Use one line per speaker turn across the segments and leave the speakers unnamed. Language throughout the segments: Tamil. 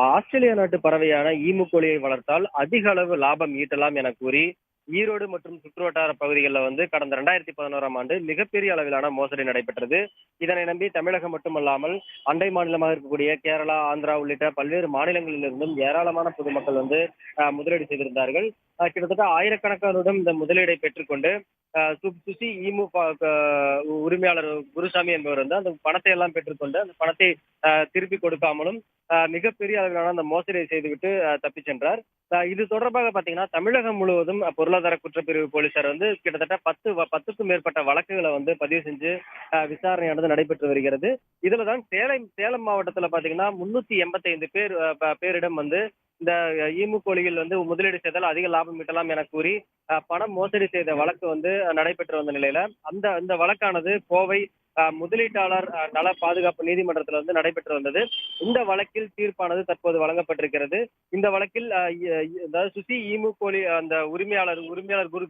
ஆஸ்திரேலியா நாட்டு பறவையான ஈமு கோழியை வளர்த்தால் அதிக அளவு லாபம் ஈட்டலாம் என கூறி ஈரோடு மற்றும் சுற்றுவட்டார பகுதிகளில் கடந்த 2011ஆம் ஆண்டு மிகப்பெரிய அளவிலான மோசடி நடைபெற்றது. இதனை நம்பி தமிழகம் மட்டுமல்லாமல் அண்டை மாநிலமாக இருக்கக்கூடிய கேரளா, ஆந்திரா உள்ளிட்ட பல்வேறு மாநிலங்களிலிருந்தும் ஏராளமான பொதுமக்கள் முதலீடு செய்திருந்தார்கள். கிட்டத்தட்ட ஆயிரக்கணக்கானோரிடம் இந்த முதலீடை பெற்றுக்கொண்டு சுசி ஈமு உரிமையாளர் குருசாமி என்பவர் அந்த பணத்தை எல்லாம் பெற்றுக்கொண்டு அந்த பணத்தை திருப்பி கொடுக்காமலும் மிகப்பெரிய அளவிலான அந்த மோசடியை செய்துவிட்டு தப்பிச் சென்றார். இது தொடர்பாக பாத்தீங்கன்னா தமிழகம் முழுவதும் பொருளாதார குற்றப்பிரிவு போலீசார் கிட்டத்தட்ட 10க்கும் மேற்பட்ட வழக்குகளை பதிவு செஞ்சு விசாரணையானது நடைபெற்று வருகிறது. இதுலதான் சேலம் மாவட்டத்துல பாத்தீங்கன்னா 385 பேரிடம் இந்த ஈமு கோழிகள் முதலீடு செய்தால் அதிக லாபம் ஈட்டலாம் என கூறி பணம் மோசடி செய்த வழக்கு நடைபெற்று வந்த நிலையில அந்த வழக்கானது கோவை முதலீட்டாளர் நல பாதுகாப்பு நீதிமன்றத்தில் நடைபெற்று வந்தது. இந்த வழக்கில் தீர்ப்பானது தற்போது வழங்கப்பட்டிருக்கிறது. இந்த வழக்கில் அதாவது சுசி ஈமு கோழி அந்த உரிமையாளர்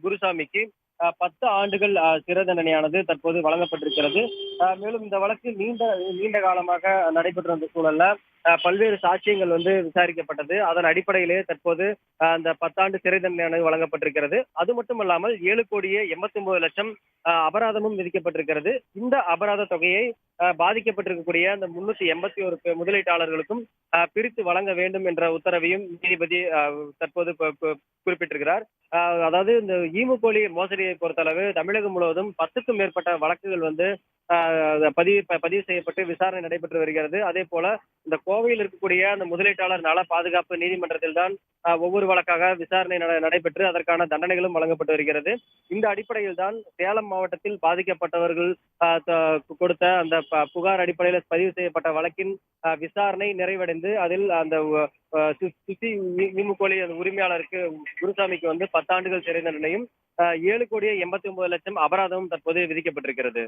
குருசாமிக்கு 10 ஆண்டுகள் சிறை தண்டனையானது தற்போது வழங்கப்பட்டிருக்கிறது. மேலும் இந்த வழக்கு நீண்ட காலமாக நடைபெற்று வந்த சூழல்ல பல்வேறு சாட்சியங்கள் விசாரிக்கப்பட்டது. அதன் அடிப்படையிலே தற்போது அந்த 10 ஆண்டு சிறை தண்டனையானது வழங்கப்பட்டிருக்கிறது. அது மட்டுமல்லாமல் 7,89,00,000 அபராதமும் விதிக்கப்பட்டிருக்கிறது. இந்த அபராத தொகையை பாதிக்கப்பட்டிருக்கக்கூடிய அந்த 381 முதலீட்டாளர்களுக்கும் பிரித்து வழங்க வேண்டும் என்ற உத்தரவையும் நீதிபதி தற்போது குறிப்பிட்டிருக்கிறார். அதாவது இந்த ஈமு கோழி மோசடியை பொறுத்தளவு தமிழகம் முழுவதும் 10க்கும் மேற்பட்ட வழக்குகள் பதிவு செய்யப்பட்டு விசாரணை நடைபெற்று வருகிறது. அதே போல இந்த கோவையில் இருக்கக்கூடிய அந்த முதலீட்டாளர் நல பாதுகாப்பு நீதிமன்றத்தில் தான் ஒவ்வொரு வழக்காக விசாரணை நடைபெற்று அதற்கான தண்டனைகளும் வழங்கப்பட்டு வருகிறது. இந்த அடிப்படையில் தான் சேலம் மாவட்டத்தில் பாதிக்கப்பட்டவர்கள் கொடுத்த அந்த புகார் அடிப்படையில் பதிவு செய்யப்பட்ட வழக்கின் விசாரணை நிறைவடைந்து அதில் அந்த சுசி ஈமு கோழி அந்த உரிமையாளருக்கு குருசாமிக்கு 10 ஆண்டுகள் சிறை தண்டனையும் 7,89,00,000 அபராதமும் தற்போது விதிக்கப்பட்டிருக்கிறது.